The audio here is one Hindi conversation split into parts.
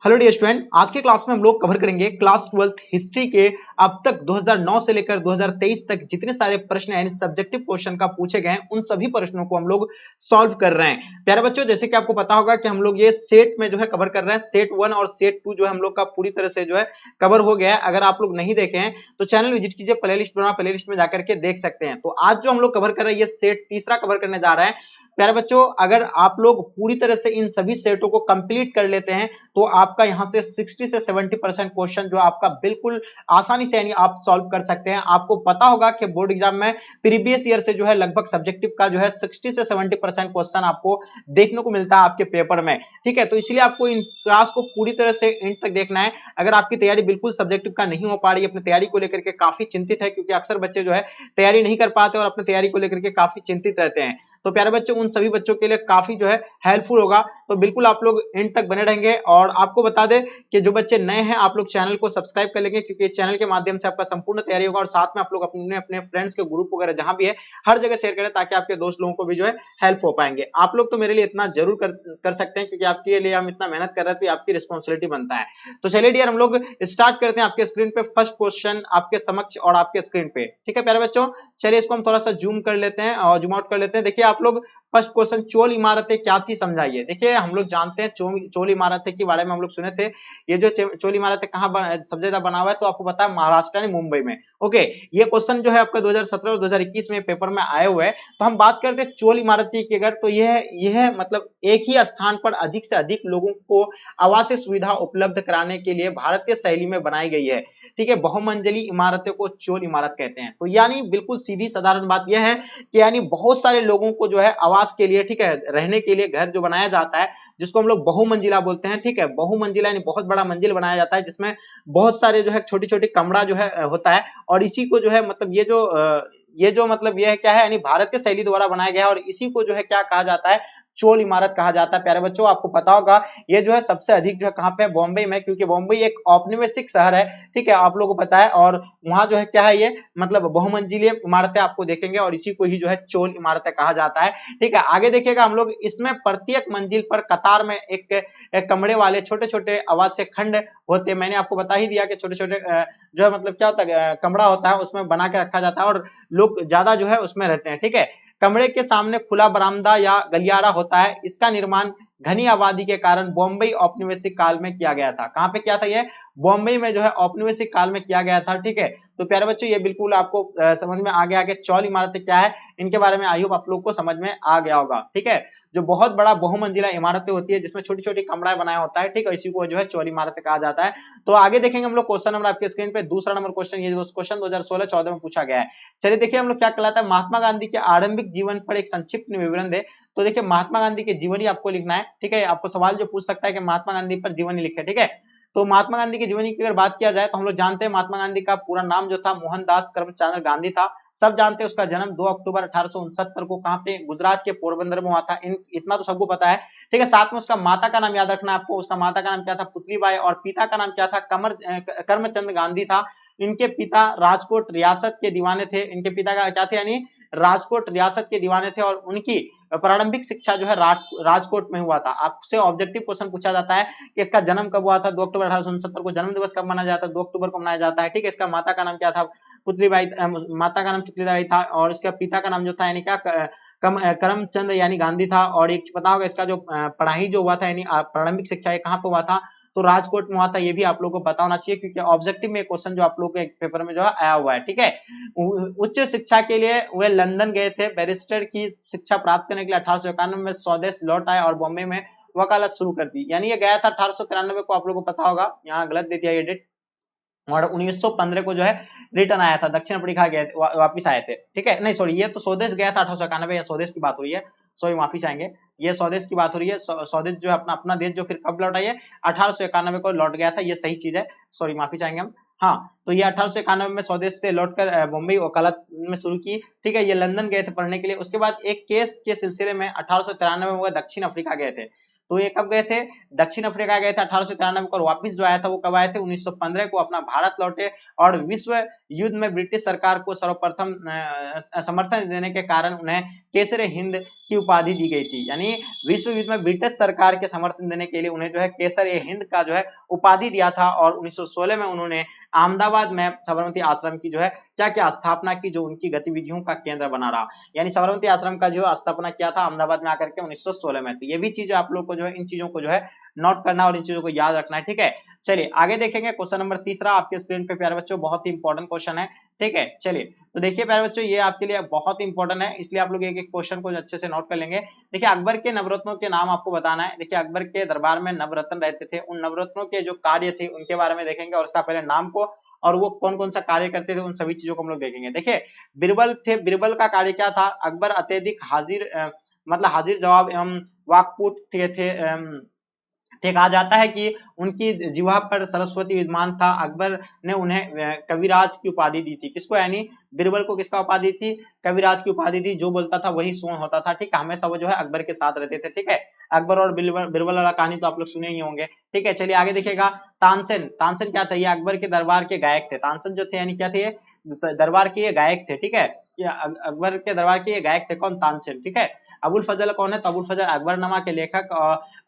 हेलो डियर स्टूडेंट, आज के क्लास में हम लोग कवर करेंगे क्लास 12th हिस्ट्री के अब तक 2009 से लेकर 2023 तक जितने सारे प्रश्न यानी सब्जेक्टिव क्वेश्चन का पूछे गए हैं उन सभी प्रश्नों को हम लोग सॉल्व कर रहे हैं। प्यारे बच्चों, जैसे कि आपको पता होगा कि हम लोग ये सेट में जो है कवर कर रहे हैं। सेट 1 और सेट 2 जो है हम लोग का पूरी तरह से जो है कवर हो गया है। अगर आप लोग नहीं देखे हैं तो चैनल विजिट कीजिए, प्लेलिस्ट बना, प्लेलिस्ट में जाकर के देख सकते हैं। तो आज जो हम लोग कवर कर रहे हैं ये सेट तीसरा कवर करने जा रहे हैं। प्यारे बच्चों, अगर आप लोग पूरी तरह से इन सभी सेटों को कंप्लीट कर लेते हैं तो आपका यहां से 60 से 70% क्वेश्चन जो आपका बिल्कुल आसानी से यानी आप सॉल्व कर सकते हैं। आपको पता होगा कि बोर्ड एग्जाम में प्रीवियस ईयर से जो है लगभग सब्जेक्टिव का जो है 60 से 70% क्वेश्चन आपको देखने को मिलता है आपके पेपर में। ठीक है, तो इसलिए आपको इन क्लास को पूरी तरह से एंड तक देखना है। अगर आपकी तैयारी बिल्कुल सब्जेक्टिव का नहीं हो पा रही है, अपनी तैयारी को लेकर के काफी चिंतित है, क्योंकि अक्सर बच्चे जो है तैयारी नहीं कर पाते और अपनी तैयारी को लेकर के काफी चिंतित रहते हैं, तो प्यारे बच्चों उन सभी बच्चों के लिए काफी जो है हेल्पफुल होगा। तो बिल्कुल आप लोग एंड तक बने रहेंगे। और आपको बता दें कि जो बच्चे नए हैं आप लोग चैनल को सब्सक्राइब कर लेंगे, क्योंकि चैनल के माध्यम से आपका संपूर्ण तैयारी होगा। और साथ में आप लोग अपने अपने फ्रेंड्स के ग्रुप वगैरह जहां भी है हर जगह शेयर करें, ताकि आपके दोस्त लोगों को भी जो है हेल्प हो पाएंगे। आप लोग तो मेरे लिए इतना जरूर कर सकते हैं, क्योंकि आपके लिए हम इतना मेहनत कर रहे हैं तो आपकी रिस्पॉन्सिबिलिटी बनता है। तो चलिए डियर, हम लोग स्टार्ट करते हैं। आपके स्क्रीन पे फर्स्ट क्वेश्चन आपके समक्ष और आपके स्क्रीन पे, ठीक है प्यारे बच्चों। चलिए इसको हम थोड़ा सा जूम कर लेते हैं और जूम आउट कर लेते हैं। देखिए आप लोग फर्स्ट क्वेश्चन, चोल इमारतें क्या थी समझाइए। देखिए हम लोग जानते हैं चोल इमारतें के बारे में हम लोग सुने थे। ये जो चोल इमारतें कहाँ सबसे ज्यादा बना हुआ है, तो आपको पता है महाराष्ट्र यानी मुंबई में। ओके, ये क्वेश्चन जो है आपका 2017 और 2021 में पेपर में आए हुए हैं। तो हम बात करते हैं चोल इमारतें की, अगर तो यह मतलब एक ही स्थान पर अधिक से अधिक लोगों को आवासीय सुविधा उपलब्ध कराने के लिए भारतीय शैली में बनाई गई है। ठीक है, बहुमंजिली इमारतों को चोल इमारत कहते हैं। तो यानी बिल्कुल सीधी साधारण बात यह है कि यानी बहुत सारे लोगों को जो है आवास के लिए, ठीक है, रहने के लिए घर जो बनाया जाता है, जिसको हम लोग बहुमंजिला बोलते हैं। ठीक है, बहुमंजिला यानी बहुत बड़ा मंजिल बनाया जाता है, जिसमें बहुत सारे जो है छोटी छोटी कमरा जो है होता है। और इसी को जो है मतलब ये जो मतलब यह क्या है, यानी भारतीय शैली द्वारा बनाया गया है। और इसी को जो है क्या कहा जाता है, चोल इमारत कहा जाता है। प्यारे बच्चों आपको पता होगा ये जो है सबसे अधिक जो है कहां पे है, बॉम्बे में, क्योंकि बॉम्बे एक औपनिवेशिक शहर है। ठीक है, आप लोगों को पता है। और वहां जो है क्या है, ये मतलब बहुमंजिली इमारतें आपको देखेंगे और इसी को ही जो है चोल इमारतें कहा जाता है। ठीक है, आगे देखिएगा हम लोग, इसमें प्रत्येक मंजिल पर कतार में एक कमरे वाले छोटे छोटे आवासीय खंड होते हैं। मैंने आपको बता ही दिया कि छोटे छोटे जो है मतलब क्या होता है, कमरा होता है, उसमें बना के रखा जाता है और लोग ज्यादा जो है उसमें रहते हैं। ठीक है, कमरे के सामने खुला बरामदा या गलियारा होता है। इसका निर्माण घनी आबादी के कारण बॉम्बे औपनिवेशिक काल में किया गया था। कहां पे किया था, ये बॉम्बे में जो है औपनिवेशिक काल में किया गया था। ठीक है, तो प्यारे बच्चों ये बिल्कुल आपको समझ में आ गया कि चौल इमारतें क्या है, इनके बारे में आई होप आप लोग को समझ में आ गया होगा। ठीक है, जो बहुत बड़ा बहुमंजिला इमारतें होती है जिसमें छोटी छोटी कमरा बनाया होता है। ठीक है, इसी को जो है चौल इमारतें कहा जाता है। तो आगे देखेंगे हम लोग क्वेश्चन नंबर आपके स्क्रीन पे, दूसरा नंबर क्वेश्चन। ये क्वेश्चन 2016-14 में पूछा गया है। चलिए देखिए हम लोग क्या कहलाता है, महात्मा गांधी के आरंभिक जीवन पर एक संक्षिप्त विवरण दे। तो देखिए महात्मा गांधी के जीवनी आपको लिखना है। ठीक है, आपको सवाल जो पूछ सकता है कि महात्मा गांधी पर जीवनी लिखे। ठीक है, तो महात्मा गांधी की जीवनी की अगर बात किया जाए तो हम लोग जानते हैं महात्मा गांधी का पूरा नाम जो था मोहनदास करमचंद गांधी था। सब जानते हैं उसका जन्म 2 अक्टूबर 1869 को कहां पे, गुजरात के पोरबंदर में हुआ था। इतना तो सबको पता है। ठीक है, साथ में उसका माता का नाम याद रखना है आपको। उसका माता का नाम क्या था, पुतलीबाई, और पिता का नाम क्या था, करमचंद गांधी था। इनके पिता राजकोट रियासत के दीवाने थे। इनके पिता का क्या थे, यानी राजकोट रियासत के दीवाने थे। और उनकी प्रारंभिक शिक्षा जो है राजकोट में हुआ था। आपसे ऑब्जेक्टिव क्वेश्चन पूछा जाता है कि इसका जन्म कब हुआ था, 2 अक्टूबर 1869 को। जन्म दिवस कब मनाया जाता है, 2 अक्टूबर को मनाया जाता है। ठीक है, इसका माता का नाम क्या था, पुतलीबाई, माता का नाम पुतलीबाई था। और इसका पिता का नाम जो था यानी क्या, करमचंद यानी गांधी था। और एक पता होगा इसका जो पढ़ाई जो हुआ था यानी प्रारंभिक शिक्षा ये कहां पे हुआ था, तो राजकोट में हुआ था। ये भी आप लोगों को पता होना चाहिए, क्योंकि ऑब्जेक्टिव में क्वेश्चन जो आप लोगों के पेपर में जो है आया हुआ है। ठीक है, उच्च शिक्षा के लिए वे लंदन गए थे। बैरिस्टर की शिक्षा प्राप्त करने के लिए 1891 में स्वदेश लौट आए और बॉम्बे में वकालत शुरू कर दी। यानी ये गया था 1893 को, आप लोगों को पता होगा, यहाँ गलत दे दिया ये डेट। और 1915 को जो है रिटर्न आया था, दक्षिण अफ्रीका गए वापिस आए थे। ठीक है, नहीं सॉरी, ये तो स्वदेश गया था 1891, या स्वदेश की बात हो रही है, सॉरी वापिस आएंगे, ये स्वदेश की बात हो रही है। स्वदेश जो है अपना अपना देश जो फिर कब लौट आई है, 1891 को लौट गया था, ये सही चीज है, सॉरी माफी चाहेंगे हम। हाँ, तो ये 1891 में स्वदेश से लौटकर बॉम्बे वकालत में शुरू की। ठीक है, ये लंदन गए थे पढ़ने के लिए। उसके बाद एक केस के सिलसिले में 1893 में वो दक्षिण अफ्रीका गए थे। तो ये कब गए थे? दक्षिण अफ्रीका गए थे 1893 को, और वापिस जो आया था वो कब आए थे? 1915 को अपना भारत लौटे, और विश्व युद्ध में ब्रिटिश सरकार को सर्वप्रथम समर्थन देने के कारण उन्हें केसर हिंद की उपाधि दी गई थी। यानी विश्व युद्ध में ब्रिटिश सरकार के समर्थन देने के लिए उन्हें जो है केसर हिंद का जो है उपाधि दिया था, और 1916 में उन्होंने अहमदाबाद में साबरमती आश्रम की जो है क्या क्या स्थापना की, जो उनकी गतिविधियों का केंद्र बना रहा। यानी साबरमती आश्रम का जो स्थापना किया था अहमदाबाद में आकर के 1916 में। तो ये भी चीज आप लोग को जो है इन चीजों को जो है नोट करना और इन चीजों को याद रखना है, ठीक है। चलिए आगे देखेंगे क्वेश्चन नंबर तीसरा आपके स्क्रीन पे प्यारे बच्चों, बहुत ही इंपॉर्टेंट क्वेश्चन है, ठीक है। चलिए तो देखिए प्यारे बच्चों, ये आपके लिए बहुत इंपॉर्टेंट है, इसलिए आप लोग एक एक क्वेश्चन को अच्छे से नोट कर लेंगे। देखिए अकबर के नवरत्नों के नाम आपको बताना है। देखिए अकबर के दरबार में नवरत्न रहते थे, उन नवरत्नों के जो कार्य थे उनके बारे में देखेंगे, और उसका पहले नाम को और वो कौन कौन सा कार्य करते थे उन सभी चीजों को हम लोग देखेंगे। देखिए बिरबल थे, बिरबल का कार्य क्या था? अकबर अत्यधिक हाजिर मतलब हाजिर जवाब एवं वाक्पुट थे कहा जाता है कि उनकी जिह्वा पर सरस्वती विद्यमान था। अकबर ने उन्हें कविराज की उपाधि दी थी। किसको? यानी बिरबल को किसका उपाधि थी? कविराज की उपाधि थी। जो बोलता था वही सुन होता था, ठीक है। हमेशा वो जो है अकबर के साथ रहते थे, ठीक है। अकबर और बिरबल वाला कहानी तो आप लोग सुने ही होंगे, ठीक है। चलिए आगे देखिएगा, तानसेन। तानसेन क्या था? ये अकबर के दरबार के गायक थे। तानसेन जो थे यानी क्या थे? दरबार के ये गायक थे, ठीक है। अकबर के दरबार के ये गायक थे। कौन? तानसेन, ठीक है। अबुल फजल कौन है? तो अबुल फजल अकबरनामा के लेखक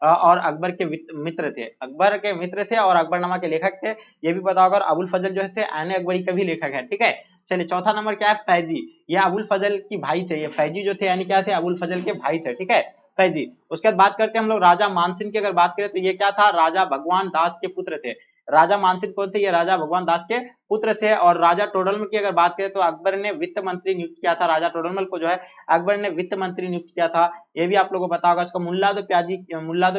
और अकबर के मित्र थे। अकबर के मित्र थे और अकबरनामा के लेखक थे, ये भी पता होगा। अबुल फजल जो थे आने अकबरी के भी लेखक है, ठीक है। चलिए चौथा नंबर क्या है? फैजी। ये अबुल फजल की भाई थे। ये फैजी जो थे यानी क्या थे? अबुल फजल के भाई थे, ठीक है, फैजी। उसके बाद बात करते हैं हम लोग राजा मानसिंह की। अगर बात करें तो ये क्या था? राजा भगवान दास के पुत्र थे। राजा मानसिंह कौन थे? ये राजा भगवान दास के पुत्र थे। और राजा टोडरमल की अगर बात करें तो अकबर ने वित्त मंत्री नियुक्त किया था। राजा टोडरमल को जो है अकबर ने वित्त मंत्री नियुक्त किया था, ये भी आप लोगों को पता होगा। इसका मुल्ला दो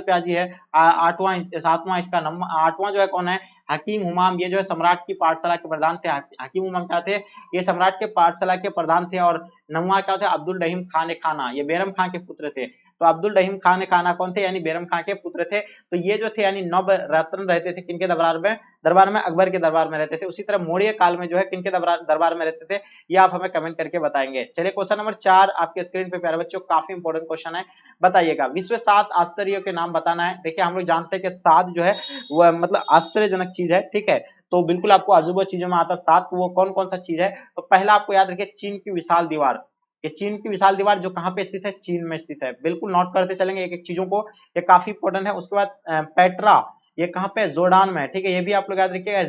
प्याजी है आठवां सातवां, इसका नंबर आठवां जो है कौन है? हकीम हुमाम। ये जो है सम्राट की पाठशाला के प्रधान थे। हकीम हुमाम क्या थे? ये सम्राट के पाठशाला के प्रधान थे। और नौवां क्या थे? अब्दुल रहीम खान खाना, ये बैरम खान के पुत्र थे। तो अब्दुल रहीम खान खाना कौन थे? यानी बैरम खान के पुत्र थे। तो ये जो थे यानी नव रत्न रहते थे किनके दरबार में? अकबर के दरबार में रहते थे। उसी तरह मौर्य काल में जो है किनके दरबार में रहते थे? ये आप हमें कमेंट करके बताएंगे। चलिए क्वेश्चन नंबर 4 आपके स्क्रीन पे प्यारे बच्चों, काफी इंपॉर्टेंट क्वेश्चन है। बताइएगा विश्व 7 आश्चर्यों के नाम बताना है। देखिए हम लोग जानते हैं कि 7 जो है वह मतलब आश्चर्यजनक चीज है, ठीक है। तो बिल्कुल आपको अजूबा चीजों में आता 7, वो कौन कौन सा चीज है? तो पहला आपको याद रखिए, चीन की विशाल दीवार। ये चीन की विशाल दीवार जो कहां पे स्थित है? चीन में स्थित है। बिल्कुल नोट करते चलेंगे एक एक चीजों को, ये काफी इंपॉर्टेंट है। उसके बाद पेट्रा, ये कहां पे? जोर्डान में, ठीक है। ये भी आप लोग याद रखिएगा।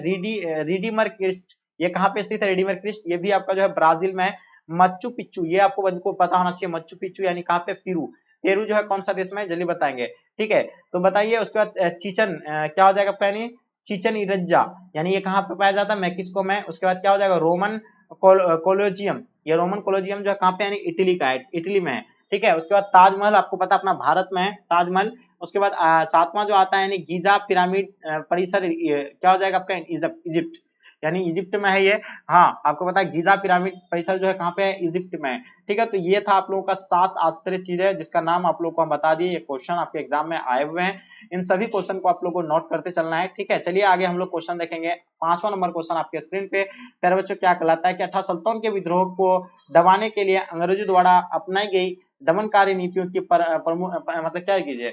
रिडीमर क्रिस्ट, ये कहां पे स्थित है? रिडीमर क्रिस्ट, ये भी आपका जो है ब्राजील में है। मच्चू पिच्चू, ये आपको पता होना चाहिए। मच्चू पिच्चू यानी कहां पे? पेरू। पेरू जो है कौन सा देश में? जल्दी बताएंगे, ठीक है। तो बताइए उसके बाद चिचन क्या हो जाएगा आपका? यानी चिचन इरज्जा, यानी ये कहां पे पाया जाता है? मैक्सिको में। उसके बाद क्या हो जाएगा? रोमन कोलोजियम, ये रोमन कोलोजियम जो है कहां पे? यानी इटली का है, इटली में है, ठीक है। उसके बाद ताजमहल आपको पता अपना भारत में है ताजमहल। उसके बाद सातवां जो आता है यानी गीजा पिरामिड परिसर, क्या हो जाएगा आपका? इजिप्ट, यानी इजिप्ट में है ये। हाँ आपको पता है गीजा पिरामिड परिसर जो है कहां पे है? इजिप्ट में है, ठीक है। तो ये था आप लोगों का 7 आश्चर्य चीज है जिसका नाम आप लोगों को हम बता दिए। ये क्वेश्चन आपके एग्जाम में आए हुए हैं, इन सभी क्वेश्चन को आप लोगों को नोट करते चलना है, ठीक है। चलिए आगे हम लोग क्वेश्चन देखेंगे। 5वां नंबर क्वेश्चन आपके स्क्रीन पे प्यारे बच्चों क्या कहलाता है कि 18 सुल्तान के विद्रोह को दबाने के लिए अंग्रेजों द्वारा अपनाई गई दमनकारी नीतियों की मतलब क्या कीजिए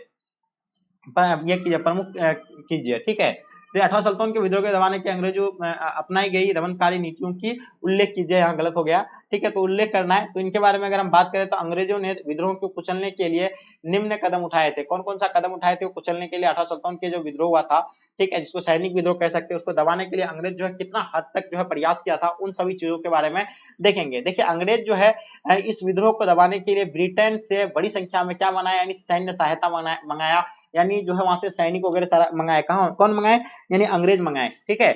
ये कीजिए प्रमुख कीजिए, ठीक है। तो 18 सुल्तान के विद्रोह के दबाने के अंग्रेजों अपनाई गई दमनकारी नीतियों की उल्लेख कीजिए। यहाँ गलत हो गया, ठीक है। तो उल्लेख करना है। तो इनके बारे में अगर हम बात करें तो अंग्रेजों ने विद्रोह को कुचलने के लिए निम्न कदम उठाए थे। कौन कौन सा कदम उठाए थे कुचलने के लिए? 18 सुल्तान के जो विद्रोह हुआ था, ठीक है, जिसको सैनिक विद्रोह कह सकते हैं, उसको दबाने के लिए अंग्रेज जो है कितना हद तक जो है प्रयास किया था, उन सभी चीजों के बारे में देखेंगे। देखिए अंग्रेज जो है इस विद्रोह को दबाने के लिए ब्रिटेन से बड़ी संख्या में क्या मंगाया? यानी सैन्य सहायता मंगाया, यानी जो है वहां से सैनिक वगैरह सारा मंगाए। कौन मंगाए? यानी अंग्रेज मंगाए, ठीक है,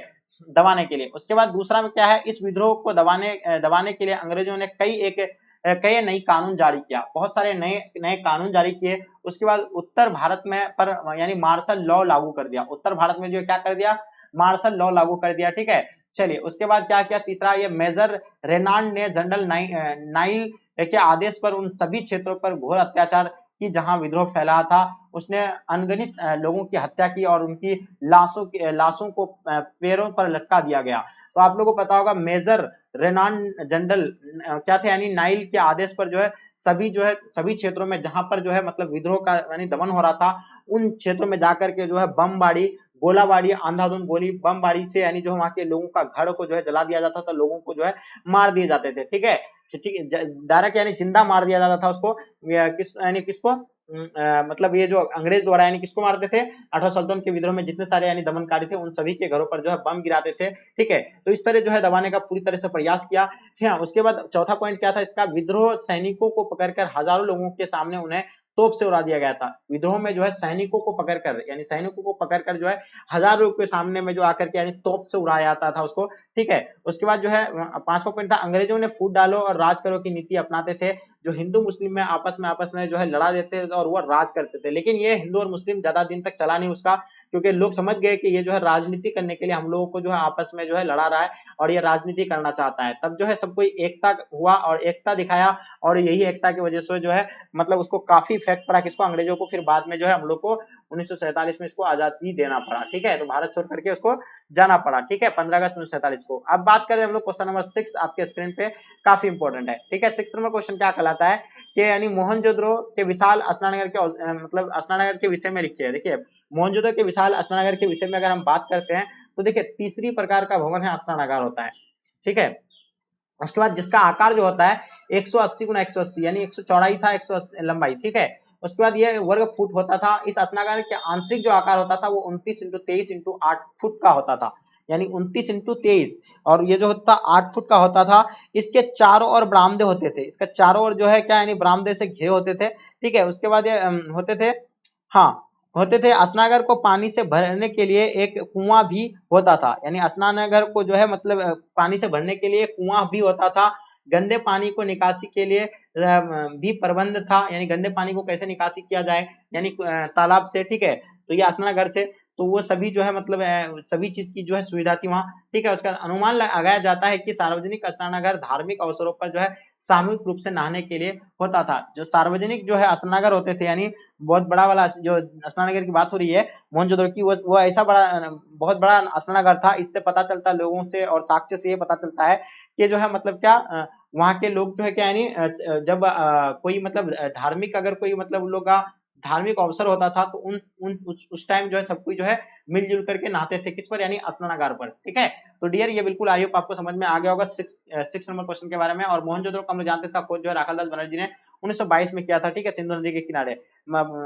दबाने के लिए। उसके बाद दूसरा में क्या है? इस विद्रोह को दबाने के लिए अंग्रेजों ने कई नई कानून जारी किया, बहुत सारे नए कानून जारी किए। उसके बाद उत्तर भारत में पर यानी मार्शल लॉ लागू कर दिया। उत्तर भारत में जो क्या कर दिया? मार्शल लॉ लागू कर दिया, ठीक है। चलिए उसके बाद क्या किया? तीसरा, ये मेजर रेनाल्ड ने जनरल नाइल के आदेश पर उन सभी क्षेत्रों पर घोर अत्याचार की जहां विद्रोह फैला था, उसने अनगिनत लोगों की हत्या की और उनकी लाशों को पैरों पर लटका दिया गया। तो आप लोगों को पता होगा मेजर रेनाल्ड जनरल क्या थे, यानी नाइल के आदेश पर जो है सभी क्षेत्रों में जहां पर जो है मतलब विद्रोह का यानी दमन हो रहा था, उन क्षेत्रों में जाकर के जो है बमबारी, गोलाबारी, अंधाधुंध गोली बमबारी से यानी जो वहां के लोगों का घर को जो है जला दिया जाता था, लोगों को जो है मार दिए जाते थे। ठीक है, डायरेक्ट यानी जिंदा मार दिया जाता था उसको, यानी किसको मतलब ये जो अंग्रेज द्वारा यानी किसको मारते थे, 1857 के विद्रोह में जितने सारे यानी दमनकारी थे उन सभी के घरों पर जो है बम गिराते थे। ठीक है, तो इस तरह जो है दबाने का पूरी तरह से प्रयास किया। हाँ, उसके बाद चौथा पॉइंट क्या था इसका, विद्रोह सैनिकों को पकड़कर हजारों लोगों के सामने उन्हें तोप से उड़ा दिया गया था। विद्रोह में जो है सैनिकों को पकड़कर यानी सैनिकों को पकड़कर जो है हजार लोगों के सामने में जो आकर के यानी तोप से उड़ाया जाता था उसको। ठीक है, उसके बाद जो है पांचवा पॉइंट था, अंग्रेजों ने फूट डालो और राज करो की नीति अपनाते थे, जो हिंदू मुस्लिम में आपस में जो है लड़ा देते थे और वो राज करते थे। लेकिन ये हिंदू और मुस्लिम ज्यादा दिन तक चला नहीं उसका, क्योंकि लोग समझ गए कि ये जो है राजनीति करने के लिए हम लोगों को जो है आपस में जो है लड़ा रहा है और ये राजनीति करना चाहता है। तब जो है सब कोई एकता हुआ और एकता दिखाया, और यही एकता की वजह से जो है मतलब उसको काफी इफेक्ट पड़ा किसको, अंग्रेजों को। फिर बाद में जो है हम लोग को 1947 में इसको आजादी देना पड़ा। ठीक है, तो भारत छोड़ करके उसको जाना पड़ा। ठीक है, 15 अगस्त 1947 को। अब बात करें हम लोग क्वेश्चन नंबर 6 आपके स्क्रीन पे, काफी इंपॉर्टेंट है। ठीक है, 6 नंबर क्वेश्चन क्या कहलाता है कि यानी मोहनजोदड़ो के विशाल स्नानघर के मतलब स्नानघर के विषय में लिखिए। देखिए, मोहनजोदड़ो के विशाल स्नानघर के विषय में अगर हम बात करते हैं तो देखिए तीसरी प्रकार का भवन है स्नानागार होता है। ठीक है, उसके बाद जिसका आकार जो होता है 180 गुना 180 यानी 100 चौड़ाई था, 180 लंबाई। ठीक है, उसके बाद ये वर्ग फुट होता था। इस स्नानागार के आंतरिक जो आकार होता था वो 29 इंटू 23 इंटू 8 फुट का होता था, यानी 29 इंटू 23, और ये जो होता 8 फुट का होता था। इसके चारों ओर बरामदे होते थे, इसका चारों ओर जो है क्या यानी बरामदे से घिरे होते थे। ठीक है, उसके बाद ये होते थे, हाँ होते थे। स्नानागार को पानी से भरने के लिए एक कुआं भी होता था, यानी स्नानागार को जो है मतलब पानी से भरने के लिए कुआं भी होता था। गंदे पानी को निकासी के लिए भी प्रबंध था, यानी गंदे पानी को कैसे निकासी किया जाए, यानी तालाब से। ठीक है, तो ये स्नानागार से, तो वो सभी जो है मतलब सभी चीज की जो है सुविधा थी वहां। ठीक है, उसका अनुमान लगाया जाता है कि सार्वजनिक स्नानागार धार्मिक अवसरों पर जो है सामूहिक रूप से नहाने के लिए होता था। जो सार्वजनिक जो है स्नानागार होते थे, यानी बहुत बड़ा वाला जो स्नानागार की बात हो रही है मोहनजोदड़ो की, वो ऐसा बड़ा बहुत बड़ा स्नानागार था। इससे पता चलता लोगों से और साक्ष्य से ये पता चलता है कि जो है मतलब क्या वहां के लोग जो है क्या यानी जब कोई मतलब धार्मिक अगर कोई मतलब उन लोग का धार्मिक अवसर होता था तो उस टाइम जो है सब कोई जो है मिलजुल करके नहाते थे, किस पर, यानी स्नानागार पर। ठीक है, तो डियर ये बिल्कुल आई होप आपको समझ में आ गया होगा 6 नंबर क्वेश्चन के बारे में। और मोहनजोदड़ो को हम लोग जानते हैं, इसका खोज जो है राखालदास बनर्जी ने 1922 में किया था। ठीक है, सिंधु नदी के किनारे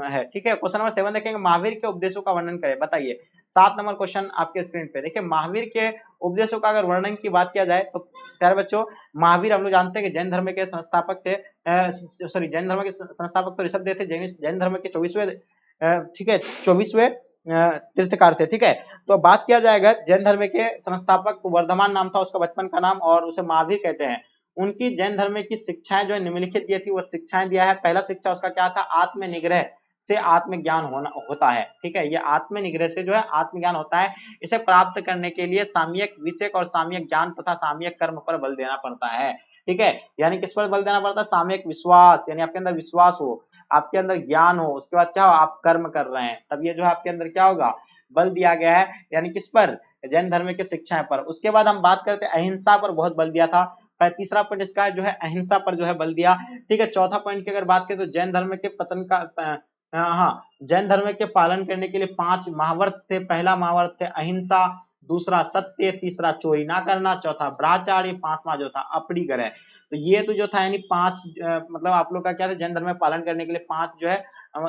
है। ठीक है, क्वेश्चन नंबर 7 देखेंगे, महावीर के उपदेशों का वर्णन करें, बताइए। 7 नंबर क्वेश्चन आपके स्क्रीन पे देखिए, महावीर के उपदेशों का अगर वर्णन की बात किया जाए तो प्यारे बच्चों, महावीर हम लोग जानते हैं कि जैन धर्म के संस्थापक थे, सॉरी जैन धर्म के संस्थापक तो ऋषभदेव थे, जैन धर्म के 24वें ठीक है 24वें तीर्थकार थे। ठीक है, तो बात किया जाएगा जैन धर्म के संस्थापक, वर्धमान नाम था उसका बचपन का नाम, और उसे महावीर कहते हैं। उनकी जैन धर्म की शिक्षाएं जो है निम्नलिखित दी थी, वो शिक्षाएं दिया है। पहला शिक्षा उसका क्या था, आत्मनिग्रह से आत्मज्ञान होता है। ठीक है, ये आत्मनिग्रह से जो है आत्मज्ञान होता है। इसे प्राप्त करने के लिए सामयिक विवेक और सामयिक ज्ञान तथा सामयिक कर्म पर बल देना पड़ता है। ठीक है, यानी किस पर बल देना पड़ता है, सामयिक विश्वास, यानी आपके अंदर विश्वास हो, आपके अंदर ज्ञान हो, उसके बाद क्या हो, आप कर्म कर रहे हैं, तब ये जो है आपके अंदर क्या होगा, बल दिया गया है, यानी किस पर, जैन धर्म के शिक्षाएं पर। उसके बाद हम बात करते हैं अहिंसा पर बहुत बल दिया था। तीसरा पॉइंट इसका जो है अहिंसा पर जो है बल दिया। ठीक है, चौथा पॉइंट की अगर बात करें तो जैन धर्म के पतन का हाँ, जैन धर्म के पालन करने के लिए 5 महावर्त थे। पहला महावर्त थे अहिंसा, दूसरा सत्य, तीसरा चोरी ना करना, चौथा ब्रह्मचार्य, 5वां जो था अपरिग्रह। तो ये तो जो था यानी 5 मतलब आप लोग का क्या था, जैन धर्म में पालन करने के लिए 5 जो है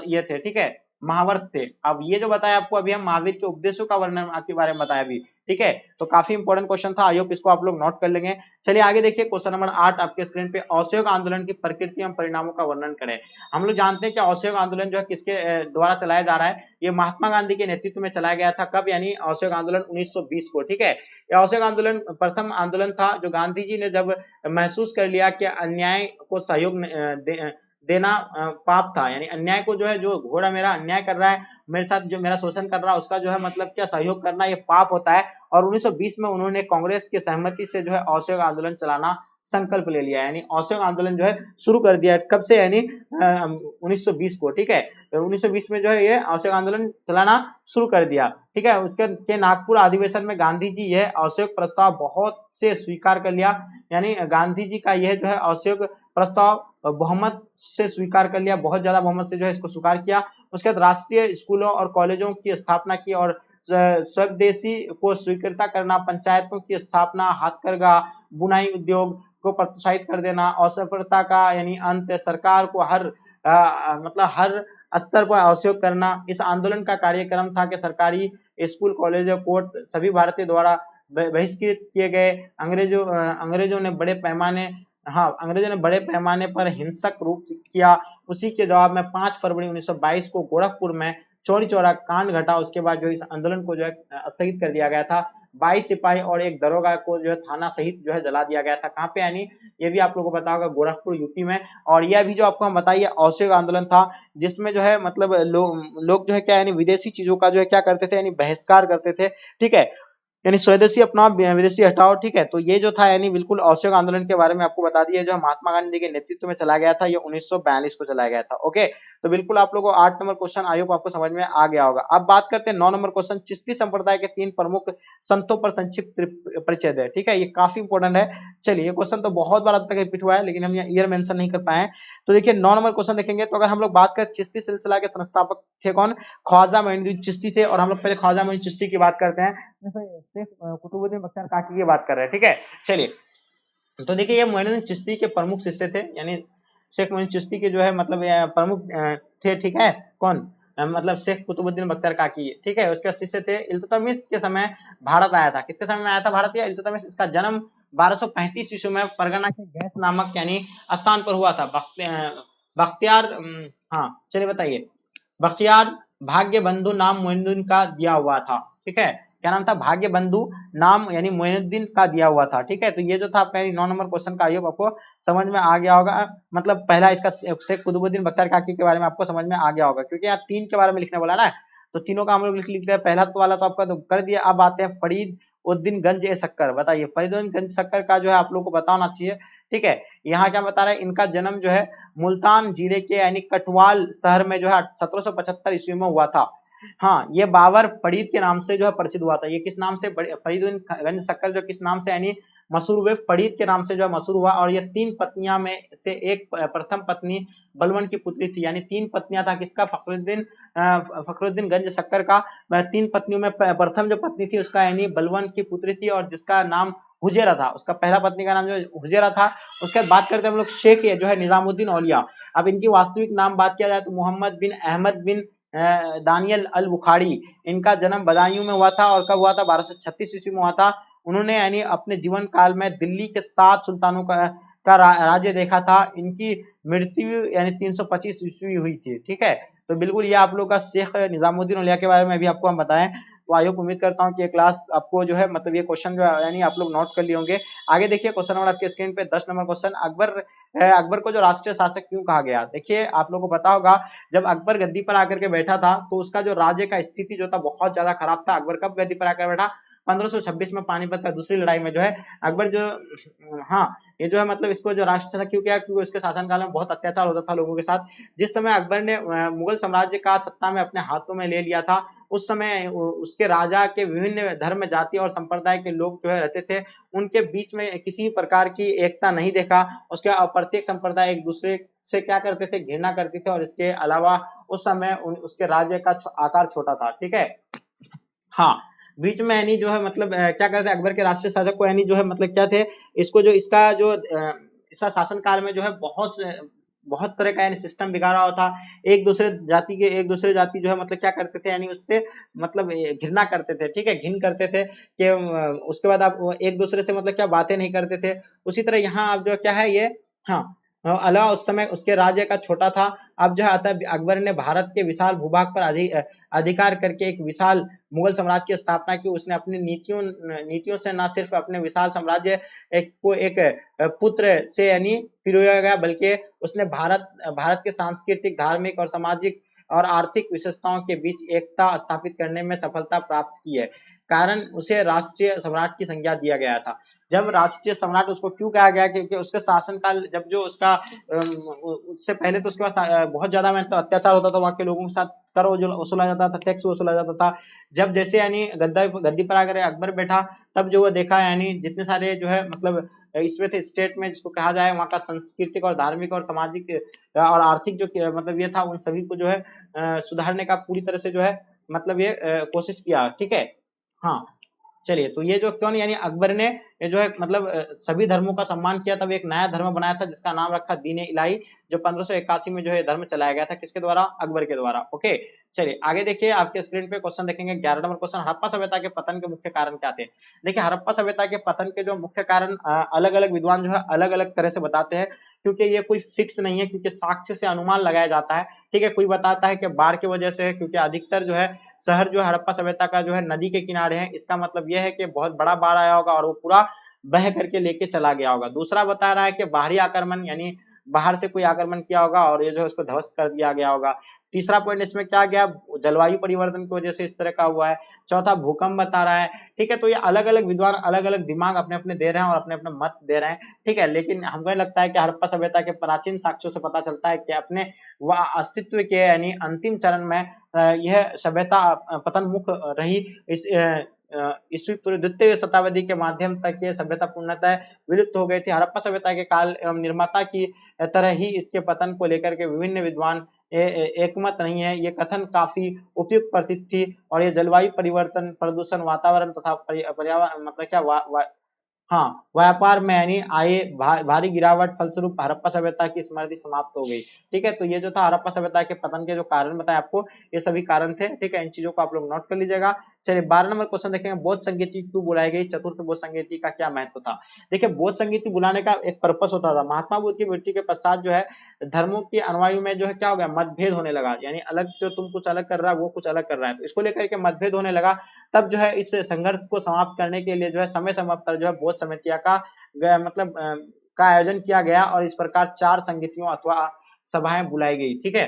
ये थे। ठीक है, महावर्त थे। अब ये जो बताया आपको अभी, हम महावीर के उपदेशों का वर्णन आपके बारे में बताया अभी। ठीक है, तो काफी इंपॉर्टेंट क्वेश्चन था, आई होप इसको आप लोग नोट कर लेंगे। चलिए आगे देखिए, क्वेश्चन नंबर 8 आपके स्क्रीन पे, असहयोग आंदोलन की प्रकृति एवं परिणामों का वर्णन करें। हम लोग जानते हैं कि असहयोग आंदोलन जो है किसके द्वारा चलाया जा रहा है, ये महात्मा गांधी के नेतृत्व में चलाया गया था। कब, यानी असहयोग आंदोलन 1920 को। ठीक है, यह असहयोग आंदोलन प्रथम आंदोलन था जो गांधी जी ने जब महसूस कर लिया कि अन्याय को सहयोग देना पाप था, यानी अन्याय को जो है, जो घोड़ा मेरा अन्याय कर रहा है, मेरे साथ जो मेरा शोषण कर रहा है, उसका जो है मतलब क्या सहयोग करना ये पाप होता है। और 1920 में उन्होंने कांग्रेस की सहमति से जो है असहयोग आंदोलन चलाना संकल्प ले लिया, यानी असहयोग आंदोलन जो है शुरू कर दिया। कब से? यानी 1920 को, ठीक है। 1920 में जो है ये असहयोग आंदोलन चलाना शुरू कर दिया, ठीक है। उसके नागपुर अधिवेशन में गांधी जी यह असहयोग प्रस्ताव बहुत से स्वीकार कर लिया, यानी गांधी जी का यह जो है असहयोग प्रस्ताव बहुमत से स्वीकार कर लिया, बहुत ज्यादा बहुमत से जो है इसको स्वीकार किया। उसके बाद राष्ट्रीय स्कूलों और कॉलेजों की स्थापना की और स्वदेशी को स्वीकृता करना, पंचायतों की स्थापना, हथकरघा बुनाई उद्योग को प्रोत्साहित कर देना, असफलता का यानी अंत, सरकार को मतलब हर स्तर पर असहयोग करना। इस आंदोलन का कार्यक्रम था कि सरकारी स्कूल, कॉलेज, कोर्ट सभी भारतीय द्वारा बहिष्कृत किए गए। अंग्रेजों ने बड़े पैमाने पर हिंसक रूप किया। उसी के जवाब में 5 फरवरी 1922 को गोरखपुर में चौरी चौरा कांड घटा। उसके बाद जो इस आंदोलन को जो है स्थगित कर दिया गया था। 22 सिपाही और एक दरोगा को जो है थाना सहित जो है जला दिया गया था। कहाँ पे? यानी ये भी आप लोगों को पता होगा, गोरखपुर, यूपी में। और यह भी जो आपको हम बताइए असहयोग आंदोलन था, जिसमें जो है मतलब लोग जो है क्या, यानी विदेशी चीजों का जो है क्या करते थे, यानी बहिष्कार करते थे, ठीक है। यानी स्वदेशी अपनाओ, विदेशी हटाओ, ठीक है। तो ये जो था यानी बिल्कुल असहयोग आंदोलन के बारे में आपको बता दिया, जो महात्मा गांधी के नेतृत्व में चला गया था, ये 1942 को चलाया गया था। ओके, तो बिल्कुल आप लोगों को 8 नंबर क्वेश्चन आई होप आपको समझ में आ गया होगा। अब बात करते हैं 9 नंबर क्वेश्चन, चिश्ती संप्रदाय के 3 प्रमुख संतों पर संक्षिप्त परिचय दे, ठीक है। ये काफी इंपॉर्टेंट है। चलिए, ये क्वेश्चन तो बहुत बार अब तक रिपीट हुआ है, लेकिन हम यहाँ ईयर मेंशन नहीं कर पाए। तो देखिए 9 नंबर क्वेश्चन देखेंगे, तो अगर हम लोग बात करें चिश्ती सिलसिला के संस्थापक थे कौन? ख्वाजा मोइनुद्दीन चिश्ती थे। और हम लोग पहले ख्वाजा मोइनुद्दीन चिश्ती की बात करते हैं, शेख कुतुबुद्दीन बख्तियार काकी की बात कर रहे हैं, ठीक है। चलिए, तो देखिए ये मोइनुद्दीन चिश्ती के प्रमुख शिष्य थे, यानी शेख मोइनुद्दीन चिश्ती के जो है मतलब प्रमुख थे, ठीक है। कौन? मतलब शेख कुतुबुद्दीन बख्तियार काकी, ठीक है, उसके शिष्य थे। इल्तुतमिश के समय भारत आया था। किसके समय में आया था भारत? या इल्तुतमिश, इसका जन्म 1235 ईस्वी में परगना के गैस नामक यानी स्थान पर हुआ था। बख्तियार, हाँ चलिए बताइए। बख्तियार भाग्य बंधु नाम मोइनुद्दीन का दिया हुआ था, ठीक है। क्या नाम था? भाग्य बंधु नाम यानी मोइनुद्दीन का दिया हुआ था, ठीक है। तो ये जो था आपका 9 नंबर क्वेश्चन का, आयोग आपको समझ में आ गया होगा। मतलब पहला इसका शेख कुतुबुद्दीन बख्तियार काकी के बारे में आपको समझ में आ गया होगा, क्योंकि यहाँ 3 के बारे में लिखने वाला ना, तो तीनों का हम लोग लिखते हैं। पहला वाला तो आपका तो कर दिया। अब आते हैं फरीद उद्दीन गंज ए सक्कर। बताइए, फरीद उद्दीन गंज सक्कर का जो है आप लोग को बताना चाहिए, ठीक है। यहाँ क्या बता रहे हैं? इनका जन्म जो है मुल्तान जिले के यानी कटवाल शहर में जो है 1775 ईस्वी में हुआ था। हाँ, ये बाबर फरीद के नाम से जो है प्रसिद्ध हुआ था। ये किस नाम से? फरीद गंज सक्कर जो किस नाम से यानी मशहूर हुए? फरीद के नाम से जो है मशहूर हुआ। और ये 3 पत्नियां में से एक प्रथम पत्नी बलवन की पुत्री थी, यानी 3 पत्नियां था किसका? फखरुद्दीन गंज सक्कर का। 3 पत्नियों में प्रथम जो पत्नी थी उसका यानी बलवन की पुत्री थी, और जिसका नाम हुजेरा था। उसका पहला पत्नी का नाम जो हुजेरा था। उसके बाद बात करते हैं हम लोग शेख जो है निजामुद्दीन औलिया। अब इनकी वास्तविक नाम बात किया जाए तो मोहम्मद बिन अहमद बिन दानियल अल बुखारी। इनका जन्म बदायूं में हुआ था, और कब हुआ था? 1236 ईस्वी में हुआ था। उन्होंने यानी अपने जीवन काल में दिल्ली के 7 सुल्तानों का राज्य देखा था। इनकी मृत्यु यानी 325 ईस्वी हुई थी, ठीक है। तो बिल्कुल ये आप लोग का शेख निजामुद्दीन औलिया के बारे में भी आपको हम बताएं। तो आयोग उम्मीद करता हूँ कि ये क्लास आपको जो है मतलब ये क्वेश्चन जो है यानी आप लोग नोट कर लिए होंगे। आगे देखिए क्वेश्चन नंबर आपके स्क्रीन पे 10 नंबर क्वेश्चन, अकबर को जो राष्ट्रीय शासक क्यों कहा गया? देखिए आप लोगों को पता होगा, जब अकबर गद्दी पर आकर के बैठा था तो उसका जो राज्य का स्थिति जो था बहुत ज्यादा खराब था। अकबर कब गद्दी पर आकर बैठा? 1526 में पानीपत का दूसरी लड़ाई में जो है अकबर जो, हाँ ये जो है मतलब इसको जो राष्ट्र क्यों किया? क्योंकि उसके शासनकाल में बहुत अत्याचार होता था लोगों के साथ। जिस समय अकबर ने मुगल साम्राज्य का सत्ता में अपने हाथों में ले लिया था, उस समय उसके राजा के विभिन्न धर्म, जाति और संप्रदाय के लोग जो है रहते थे। उनके बीच में किसी प्रकार की एकता नहीं देखा। उसके प्रत्येक संप्रदाय एक दूसरे से क्या करते थे? घृणा करते थे। और इसके अलावा उस समय उसके राज्य का आकार छोटा था, ठीक है। हाँ, बीच में यानी जो है मतलब क्या करते अकबर के राष्ट्रीय शासक को, यानी जो है मतलब क्या थे इसको जो इसका जो इसका शासन काल में जो है बहुत तरह का यानी सिस्टम बिगाड़ा हुआ था। एक दूसरे जाति जो है मतलब क्या करते थे, यानी उससे मतलब घृणा करते थे, ठीक है, घिन करते थे कि उसके बाद आप एक दूसरे से मतलब क्या बातें नहीं करते थे। उसी तरह यहाँ आप जो क्या है ये, हाँ अलावा उस समय उसके राज्य का छोटा था। अब जो है अतः अकबर ने भारत के विशाल भूभाग पर अधिकार करके एक विशाल मुगल साम्राज्य की स्थापना की। उसने अपनी नीतियों से न सिर्फ अपने विशाल साम्राज्य को एक पुत्र से यानी पिरोया गया, बल्कि उसने भारत के सांस्कृतिक, धार्मिक और सामाजिक और आर्थिक विशेषताओं के बीच एकता स्थापित करने में सफलता प्राप्त की है। कारण उसे राष्ट्रीय सम्राट की संज्ञा दिया गया था। जब राष्ट्रीय सम्राट उसको क्यों कहा गया, क्योंकि उसके शासनकाल जब जो उसका उससे पहले तो उसके पास बहुत ज्यादा मतलब अत्याचार होता था, वहां के लोगों के साथ कर वसूला जाता था, टैक्स वसूला जाता था। जब जैसे यानी गद्दी पर आकर अकबर बैठा, तब जो वो देखा यानी जितने सारे जो है मतलब इसमें थे स्टेट में जिसको कहा जाए, वहाँ का सांस्कृतिक और धार्मिक और सामाजिक और आर्थिक जो मतलब ये था, उन सभी को जो है सुधारने का पूरी तरह से जो है मतलब ये कोशिश किया। ठीक है, हाँ चलिए, तो ये जो क्यों यानी अकबर ने ये जो है मतलब सभी धर्मों का सम्मान किया, तब एक नया धर्म बनाया था जिसका नाम रखा दीन इलाही, जो 1581 में जो है धर्म चलाया गया था, किसके द्वारा, अकबर के द्वारा। ओके, चलिए आगे देखिए, आपके स्क्रीन पे क्वेश्चन देखेंगे 11 नंबर क्वेश्चन, हड़प्पा सभ्यता के पतन के मुख्य कारण क्या थे। देखिए हड़प्पा सभ्यता के पतन के जो मुख्य कारण अलग अलग विद्वान जो है अलग अलग तरह से बताते हैं, क्योंकि ये कोई फिक्स नहीं है, क्योंकि साक्ष्य से अनुमान लगाया जाता है। ठीक है, कोई बताता है कि बाढ़ की वजह से है, क्योंकि अधिकतर जो है शहर जो हड़प्पा सभ्यता का जो है नदी के किनारे है, इसका मतलब यह है कि बहुत बड़ा बाढ़ आया होगा और वो पूरा बह करके लेके चला गया होगा। दूसरा बता रहा है कि बाहरी आक्रमण, यानी बाहर से कोई आक्रमण किया होगा और ये जो है उसको ध्वस्त कर दिया गया होगा। तीसरा पॉइंट इसमें क्या गया, जलवायु परिवर्तन की वजह से इस तरह का हुआ है। चौथा भूकंप बता रहा है। ठीक है, तो ये अलग अलग विद्वान अलग अलग दिमाग अपने अपने दे रहे हैं और अपने अपने मत दे रहे हैं। ठीक है, लेकिन हमको लगता है कि हड़प्पा सभ्यता के प्राचीन साक्ष्यों से पता चलता है कि अपने अस्तित्व के यानी अंतिम चरण में यह सभ्यता पतन मुख रही। इस ईस्वी पूर्व द्वितीय शताब्दी के माध्यम तक ये सभ्यता पूर्णतः विलुप्त हो गई थी। हड़प्पा सभ्यता के काल एवं निर्माता की तरह ही इसके पतन को लेकर के विभिन्न विद्वान एकमत नहीं है। ये कथन काफी उपयुक्त प्रतीत थी और ये जलवायु परिवर्तन, प्रदूषण, वातावरण तथा पर्यावरण मतलब क्या हाँ, व्यापार में यानी आए भारी गिरावट फलस्वरूप हड़प्पा सभ्यता की स्मृति समाप्त हो गई। ठीक है, तो ये जो था हड़प्पा सभ्यता के पतन के जो कारण बताए आपको, ये सभी कारण थे। ठीक है, इन चीजों को आप लोग नोट कर लीजिएगा। चलिए 12 नंबर क्वेश्चन देखेंगे, बौद्ध संगीति क्यों बुलाई गई, चतुर्थ बौद्ध संगीति का क्या महत्व था। देखिए बौद्ध संगीति बुलाने का एक पर्पस होता था। महात्मा बुद्ध की मृत्यु के पश्चात जो है धर्मों के अनुयायियों में जो है क्या हो गया, मतभेद होने लगा, यानी अलग जो तुम कुछ अलग कर रहा है वो कुछ अलग कर रहा है, तो इसको लेकर के मतभेद होने लगा। तब जो है इस संघर्ष को समाप्त करने के लिए जो है समय समय पर जो है बौद्ध समितियां का मतलब का आयोजन किया गया और इस प्रकार 4 संगीतियों अथवा सभाएं बुलाई गई। ठीक है,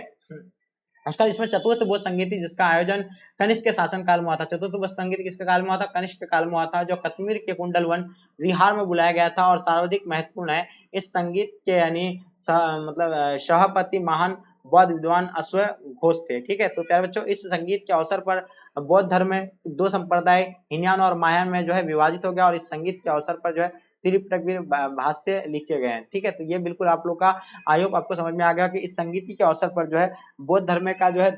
उसका इसमें चतुर्थ बौद्ध संगीति जिसका आयोजन कनिष्क के शासन काल में हुआ था। चतुर्थ बौद्ध संगीति किसके काल में हुआ था, कनिष्क के काल में हुआ था, जो कश्मीर के कुंडलवन विहार में बुलाया गया था और सर्वाधिक महत्वपूर्ण है। इस संगीत के यानी मतलब सभापति महान बौद्ध विद्वान अश्व घोष थे। ठीक है, तो प्यारे बच्चों, इस संगीत के अवसर पर बौद्ध धर्म में 2 संप्रदाय हीनयान और महायान में जो है विभाजित हो गया और इस संगीत के अवसर पर जो है त्रिपिटक भाष्य लिखे गए हैं। ठीक है, तो ये बिल्कुल आप लोग का आयोग आपको समझ में आ गया कि इस संगीति के अवसर पर जो है बौद्ध धर्म का जो है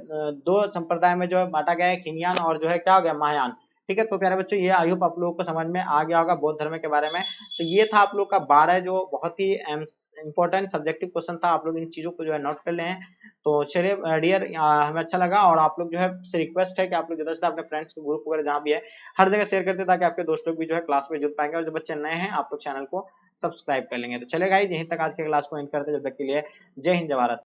2 संप्रदाय में जो है बांटा गया है, हीनयान और जो है क्या हो गया, महायान। ठीक है, तो प्यारे बच्चों, ये आई होप आप लोगों को समझ में आ गया होगा बौद्ध धर्म के बारे में। तो ये था आप लोग का 12 जो बहुत ही इंपॉर्टेंट सब्जेक्टिव क्वेश्चन था। आप लोग इन चीजों को जो है नोट कर लें। तो चलिए डियर, हमें अच्छा लगा और आप लोग जो है से रिक्वेस्ट है कि आप लोग ज्यादा से ज्यादा अपने फ्रेंड्स के ग्रुप वगैरह जहाँ भी है हर जगह शेयर करते ताकि आपके दोस्त लोग भी जो है क्लास में जुड़ पाएंगे और जो बच्चे नए हैं आप लोग चैनल को सब्सक्राइब कर लेंगे। तो चलेगा, यहीं तक आज के क्लास को एंड करते, जब तक के लिए जय हिंद जय भारत।